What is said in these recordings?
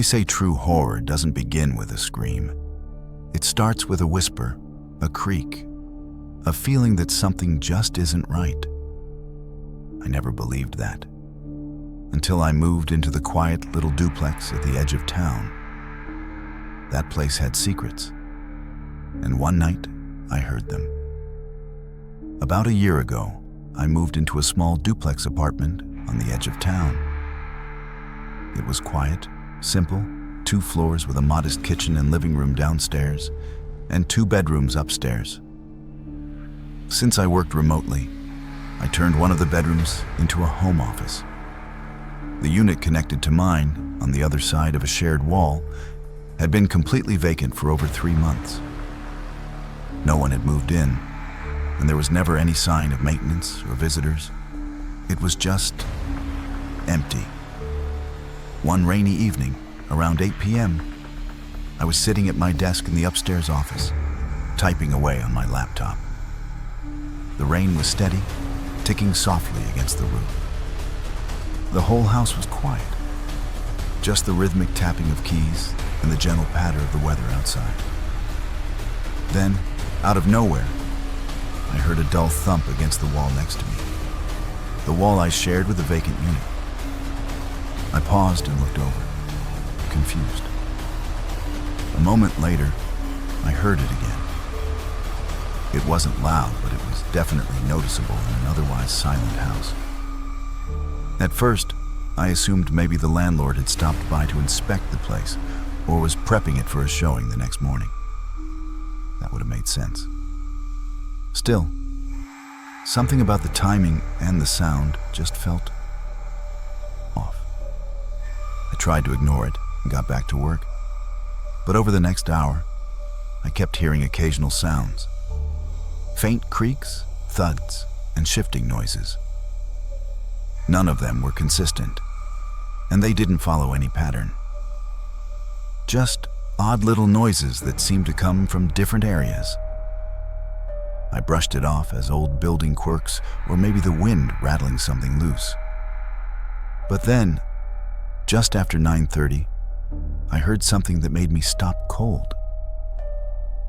say true horror doesn't begin with a scream. It starts with a whisper, a creak, a feeling that something just isn't right. I never believed that, until I moved into the quiet little duplex at the edge of town. That place had secrets, and one night I heard them. About a year ago, I moved into a small duplex apartment on the edge of town. It was quiet, simple, 2 floors with a modest kitchen and living room downstairs, and 2 bedrooms upstairs. Since I worked remotely, I turned one of the bedrooms into a home office. The unit connected to mine, on the other side of a shared wall, had been completely vacant for over 3 months. No one had moved in, and there was never any sign of maintenance or visitors. It was just empty. One rainy evening, around 8 p.m., I was sitting at my desk in the upstairs office, typing away on my laptop. The rain was steady, ticking softly against the roof. The whole house was quiet, just the rhythmic tapping of keys and the gentle patter of the weather outside. Then, out of nowhere, I heard a dull thump against the wall next to me, the wall I shared with the vacant unit. I paused and looked over, confused. A moment later, I heard it again. It wasn't loud, but it was definitely noticeable in an otherwise silent house. At first, I assumed maybe the landlord had stopped by to inspect the place or was prepping it for a showing the next morning. That would have made sense. Still, something about the timing and the sound just felt off. I tried to ignore it and got back to work. But over the next hour, I kept hearing occasional sounds. Faint creaks, thuds, and shifting noises. None of them were consistent, and they didn't follow any pattern. Just odd little noises that seemed to come from different areas. I brushed it off as old building quirks or maybe the wind rattling something loose. But then, just after 9:30, I heard something that made me stop cold.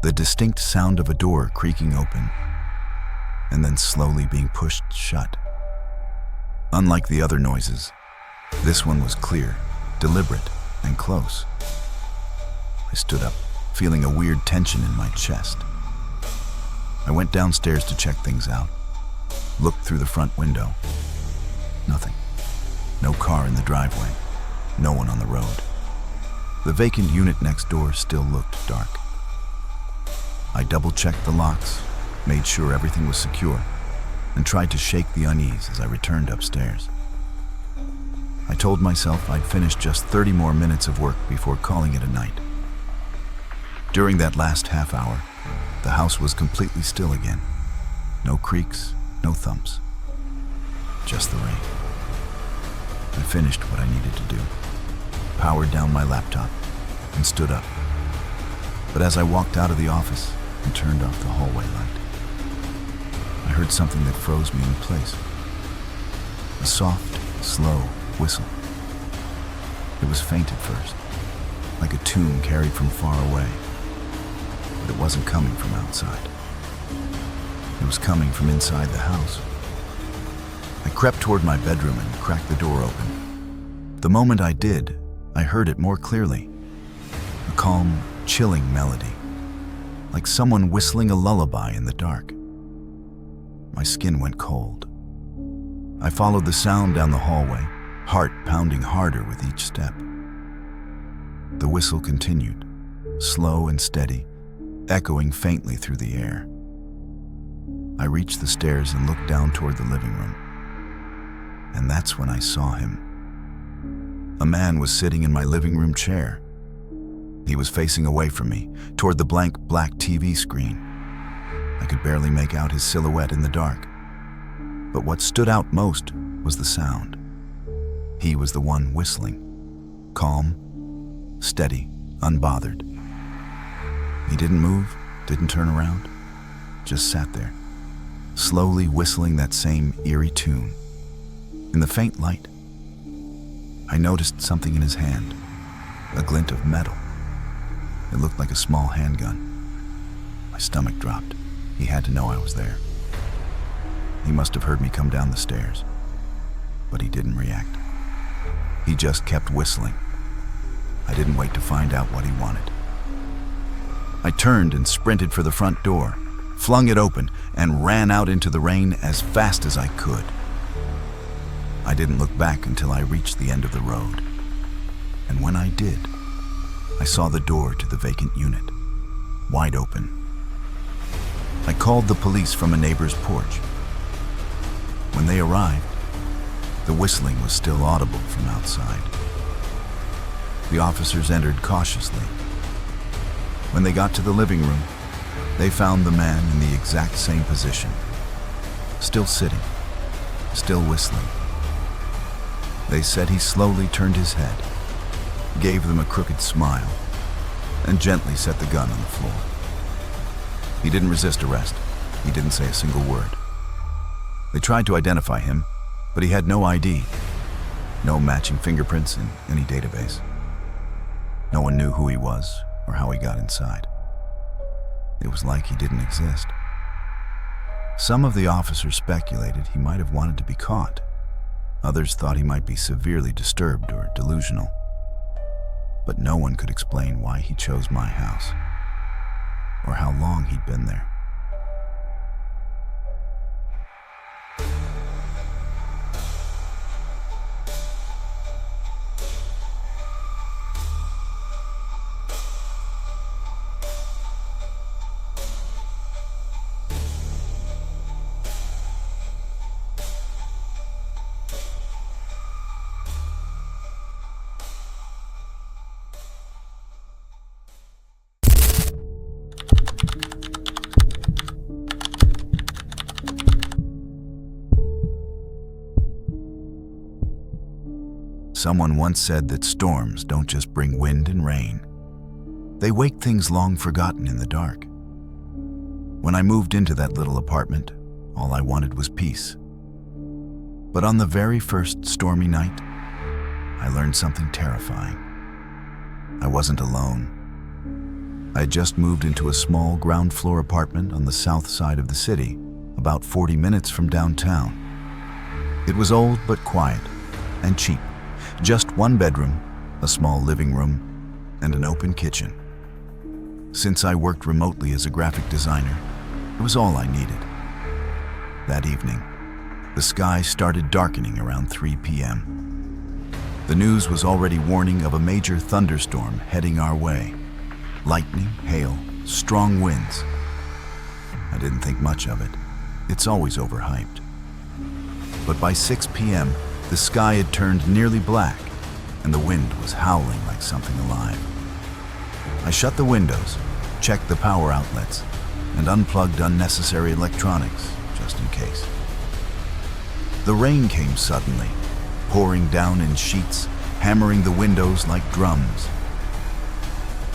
The distinct sound of a door creaking open and then slowly being pushed shut. Unlike the other noises, this one was clear, deliberate, and close. I stood up, feeling a weird tension in my chest. I went downstairs to check things out, looked through the front window. Nothing. No car in the driveway, no one on the road. The vacant unit next door still looked dark. I double-checked the locks, made sure everything was secure, and tried to shake the unease as I returned upstairs. I told myself I'd finish just 30 more minutes of work before calling it a night. During that last half hour, the house was completely still again. No creaks, no thumps. Just the rain. I finished what I needed to do, powered down my laptop, and stood up. But as I walked out of the office and turned off the hallway light, I heard something that froze me in place. A soft, slow whistle. It was faint at first, like a tune carried from far away. But it wasn't coming from outside. It was coming from inside the house. I crept toward my bedroom and cracked the door open. The moment I did, I heard it more clearly. A calm, chilling melody, like someone whistling a lullaby in the dark. My skin went cold. I followed the sound down the hallway, heart pounding harder with each step. The whistle continued, slow and steady, echoing faintly through the air. I reached the stairs and looked down toward the living room. And that's when I saw him. A man was sitting in my living room chair. He was facing away from me, toward the blank black TV screen. I could barely make out his silhouette in the dark. But what stood out most was the sound. He was the one whistling. Calm, steady, unbothered. He didn't move, didn't turn around, just sat there, slowly whistling that same eerie tune. In the faint light, I noticed something in his hand, a glint of metal. It looked like a small handgun. My stomach dropped. He had to know I was there. He must have heard me come down the stairs, but he didn't react. He just kept whistling. I didn't wait to find out what he wanted. I turned and sprinted for the front door, flung it open, and ran out into the rain as fast as I could. I didn't look back until I reached the end of the road. And when I did, I saw the door to the vacant unit, wide open. I called the police from a neighbor's porch. When they arrived, the whistling was still audible from outside. The officers entered cautiously. When they got to the living room, they found the man in the exact same position, still sitting, still whistling. They said he slowly turned his head, gave them a crooked smile, and gently set the gun on the floor. He didn't resist arrest. He didn't say a single word. They tried to identify him, but he had no ID, no matching fingerprints in any database. No one knew who he was or how he got inside. It was like he didn't exist. Some of the officers speculated he might have wanted to be caught. Others thought he might be severely disturbed or delusional. But no one could explain why he chose my house or how long he'd been there. Someone once said that storms don't just bring wind and rain. They wake things long forgotten in the dark. When I moved into that little apartment, all I wanted was peace. But on the very first stormy night, I learned something terrifying. I wasn't alone. I had just moved into a small ground floor apartment on the south side of the city, about 40 minutes from downtown. It was old but quiet and cheap. Just one bedroom, a small living room, and an open kitchen. Since I worked remotely as a graphic designer, it was all I needed. That evening, the sky started darkening around 3 p.m. The news was already warning of a major thunderstorm heading our way. Lightning, hail, strong winds. I didn't think much of it. It's always overhyped. But by 6 p.m., the sky had turned nearly black, and the wind was howling like something alive. I shut the windows, checked the power outlets, and unplugged unnecessary electronics, just in case. The rain came suddenly, pouring down in sheets, hammering the windows like drums.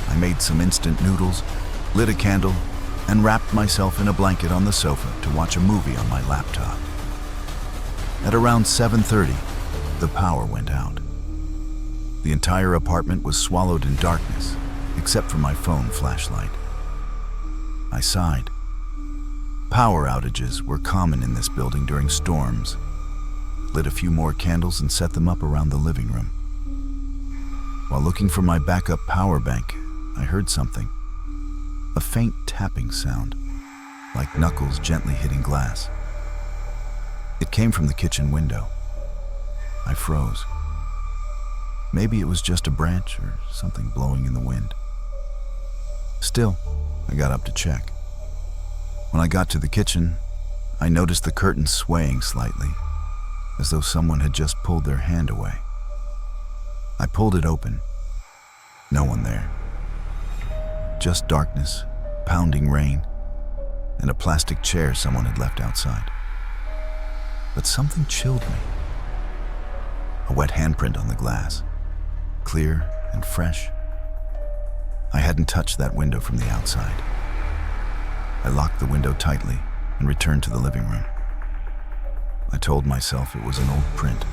I made some instant noodles, lit a candle, and wrapped myself in a blanket on the sofa to watch a movie on my laptop. At around 7:30, the power went out. The entire apartment was swallowed in darkness, except for my phone flashlight. I sighed. Power outages were common in this building during storms. Lit a few more candles and set them up around the living room. While looking for my backup power bank, I heard something. A faint tapping sound, like knuckles gently hitting glass. It came from the kitchen window. I froze. Maybe it was just a branch or something blowing in the wind. Still, I got up to check. When I got to the kitchen, I noticed the curtains swaying slightly, as though someone had just pulled their hand away. I pulled it open. No one there. Just darkness, pounding rain, and a plastic chair someone had left outside. But something chilled me. A wet handprint on the glass, clear and fresh. I hadn't touched that window from the outside. I locked the window tightly and returned to the living room. I told myself it was an old print,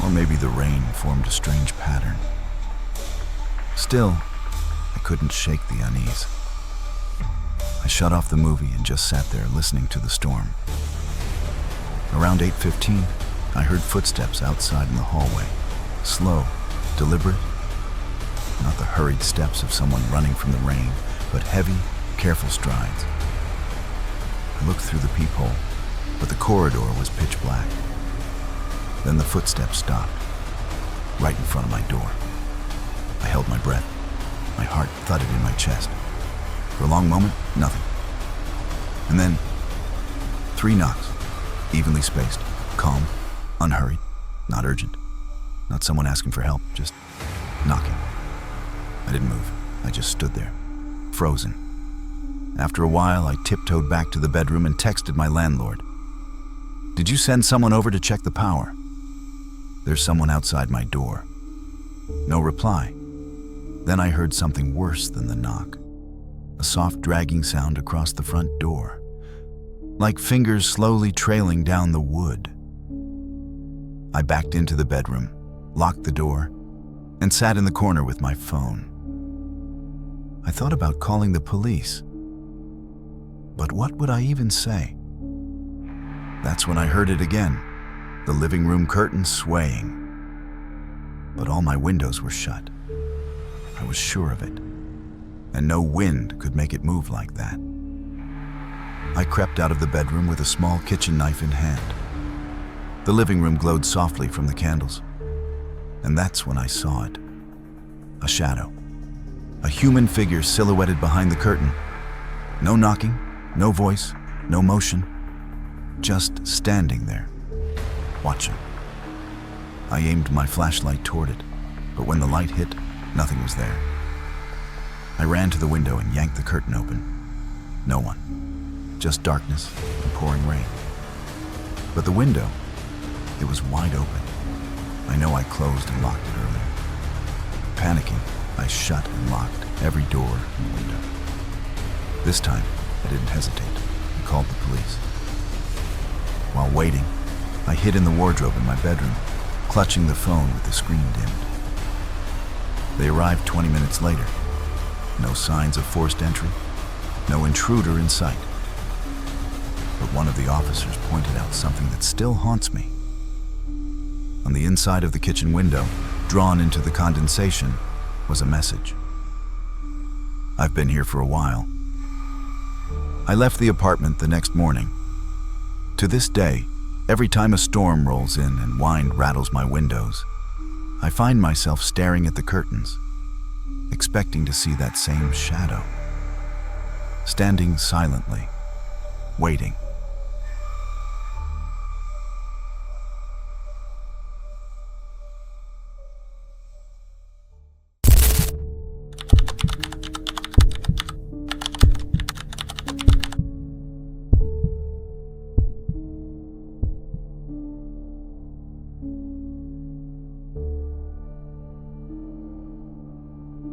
or maybe the rain formed a strange pattern. Still, I couldn't shake the unease. I shut off the movie and just sat there listening to the storm. Around 8:15, I heard footsteps outside in the hallway. Slow, deliberate, not the hurried steps of someone running from the rain, but heavy, careful strides. I looked through the peephole, but the corridor was pitch black. Then the footsteps stopped, right in front of my door. I held my breath. My heart thudded in my chest. For a long moment, nothing. And then, 3 knocks, evenly spaced, calm, unhurried, not urgent, not someone asking for help, just knocking. I didn't move. I just stood there, frozen. After a while, I tiptoed back to the bedroom and texted my landlord. "Did you send someone over to check the power? There's someone outside my door." No reply. Then I heard something worse than the knock. A soft dragging sound across the front door, like fingers slowly trailing down the wood. I backed into the bedroom, locked the door, and sat in the corner with my phone. I thought about calling the police, but what would I even say? That's when I heard it again, the living room curtains swaying. But all my windows were shut. I was sure of it, and no wind could make it move like that. I crept out of the bedroom with a small kitchen knife in hand. The living room glowed softly from the candles, and that's when I saw it. A shadow, a human figure silhouetted behind the curtain. No knocking, no voice, no motion, just standing there, watching. I aimed my flashlight toward it, but when the light hit, nothing was there. I ran to the window and yanked the curtain open. No one, just darkness and pouring rain. But the window, it was wide open. I know I closed and locked it earlier. Panicking, I shut and locked every door and window. This time, I didn't hesitate. I called the police. While waiting, I hid in the wardrobe in my bedroom, clutching the phone with the screen dimmed. They arrived 20 minutes later. No signs of forced entry, no intruder in sight. But one of the officers pointed out something that still haunts me. On the inside of the kitchen window, drawn into the condensation, was a message. "I've been here for a while." I left the apartment the next morning. To this day, every time a storm rolls in and wind rattles my windows, I find myself staring at the curtains, expecting to see that same shadow, standing silently, waiting.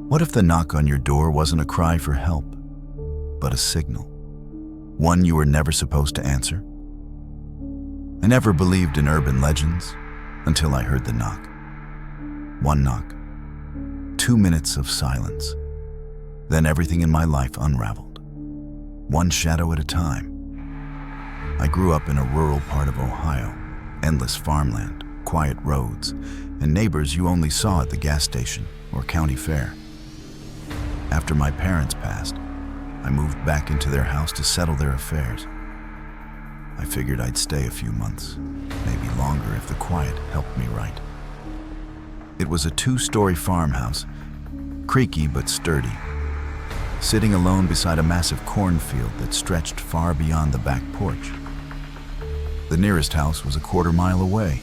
What if the knock on your door wasn't a cry for help, but a signal? One you were never supposed to answer? I never believed in urban legends until I heard the knock. One knock, 2 minutes of silence. Then everything in my life unraveled, one shadow at a time. I grew up in a rural part of Ohio, endless farmland, quiet roads, and neighbors you only saw at the gas station or county fair. After my parents passed, I moved back into their house to settle their affairs. I figured I'd stay a few months, maybe longer if the quiet helped me write. It was a 2-story farmhouse, creaky but sturdy, sitting alone beside a massive cornfield that stretched far beyond the back porch. The nearest house was a quarter-mile away.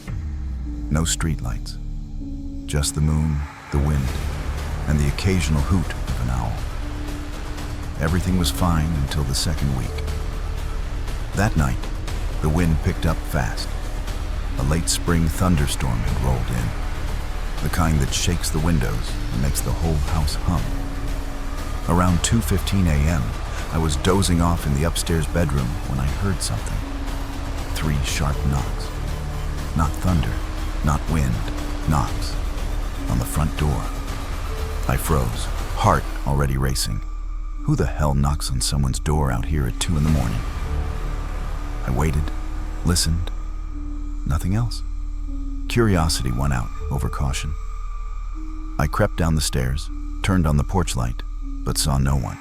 No streetlights, just the moon, the wind, and the occasional hoot of an owl. Everything was fine until the second week. That night, the wind picked up fast. A late spring thunderstorm had rolled in, the kind that shakes the windows and makes the whole house hum. Around 2:15 a.m., I was dozing off in the upstairs bedroom when I heard something. 3 sharp knocks. Not thunder, not wind, knocks on the front door. I froze, heart already racing. Who the hell knocks on someone's door out here at 2 in the morning? I waited, listened, nothing else. Curiosity won out over caution. I crept down the stairs, turned on the porch light, but saw no one.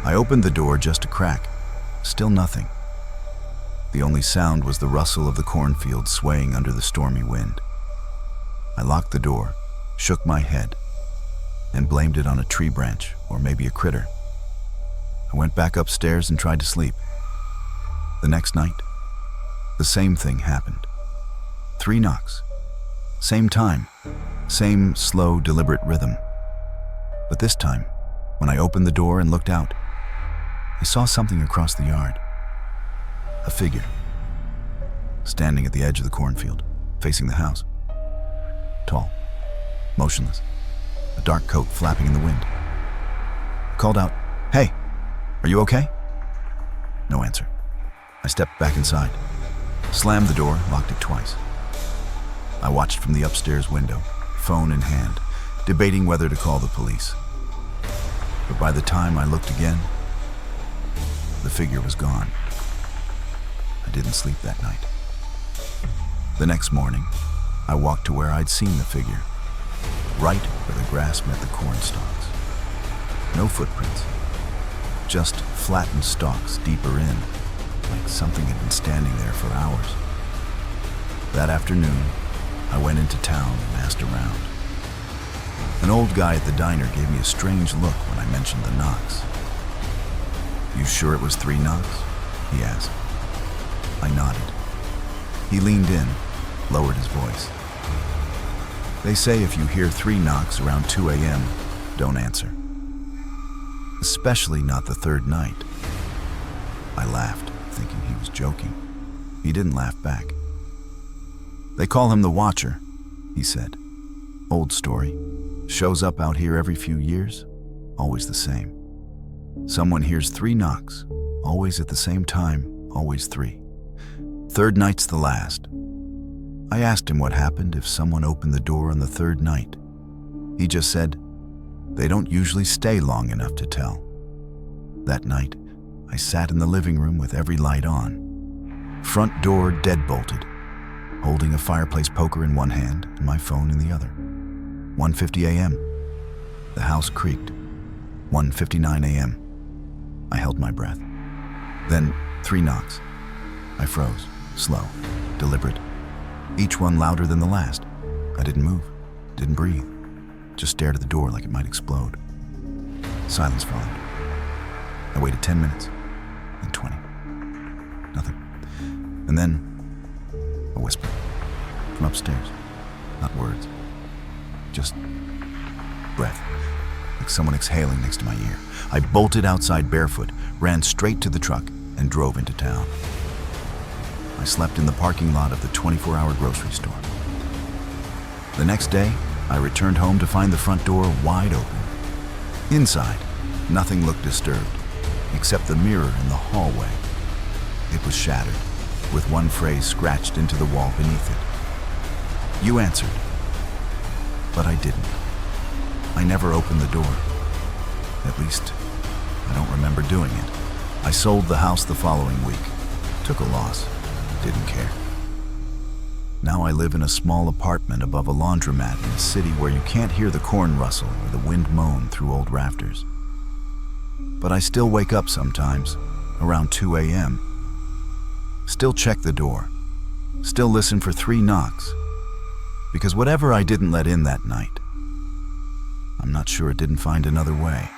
I opened the door just a crack, still nothing. The only sound was the rustle of the cornfield swaying under the stormy wind. I locked the door, shook my head, and blamed it on a tree branch or maybe a critter. I went back upstairs and tried to sleep. The next night, the same thing happened. 3 knocks. Same time, same slow, deliberate rhythm. But this time, when I opened the door and looked out, I saw something across the yard. A figure, standing at the edge of the cornfield, facing the house. Tall, motionless, a dark coat flapping in the wind. I called out, "Hey, are you okay?" No answer. I stepped back inside, slammed the door, locked it twice. I watched from the upstairs window, phone in hand, debating whether to call the police. But by the time I looked again, the figure was gone. I didn't sleep that night. The next morning, I walked to where I'd seen the figure, right where the grass met the corn stalks. No footprints, just flattened stalks deeper in, like something had been standing there for hours. That afternoon, I went into town and asked around. An old guy at the diner gave me a strange look when I mentioned the knocks. "You sure it was 3 knocks?" he asked. I nodded. He leaned in, lowered his voice. "They say if you hear 3 knocks around 2 a.m., don't answer. Especially not the 3rd night." I laughed, thinking he was joking. He didn't laugh back. "They call him the Watcher," he said. "Old story. Shows up out here every few years, always the same. Someone hears 3 knocks, always at the same time, always 3. 3rd night's the last." I asked him what happened if someone opened the door on the 3rd night. He just said, "They don't usually stay long enough to tell." That night, I sat in the living room with every light on, front door deadbolted, holding a fireplace poker in one hand and my phone in the other. 1:50 a.m. The house creaked. 1:59 a.m. I held my breath. Then 3 knocks. I froze, slow, deliberate, each one louder than the last. I didn't move, didn't breathe, just stared at the door like it might explode. Silence followed. I waited 10 minutes, then 20. Nothing. And then a whisper from upstairs. Not words, just breath, like someone exhaling next to my ear. I bolted outside barefoot, ran straight to the truck, and drove into town. I slept in the parking lot of the 24-hour grocery store. The next day, I returned home to find the front door wide open. Inside, nothing looked disturbed, except the mirror in the hallway. It was shattered, with one phrase scratched into the wall beneath it. "You answered." But I didn't. I never opened the door. At least, I don't remember doing it. I sold the house the following week. Took a loss. Didn't care. Now I live in a small apartment above a laundromat in a city where you can't hear the corn rustle or the wind moan through old rafters. But I still wake up sometimes, around 2 a.m. Still check the door. Still listen for 3 knocks. Because whatever I didn't let in that night, I'm not sure it didn't find another way.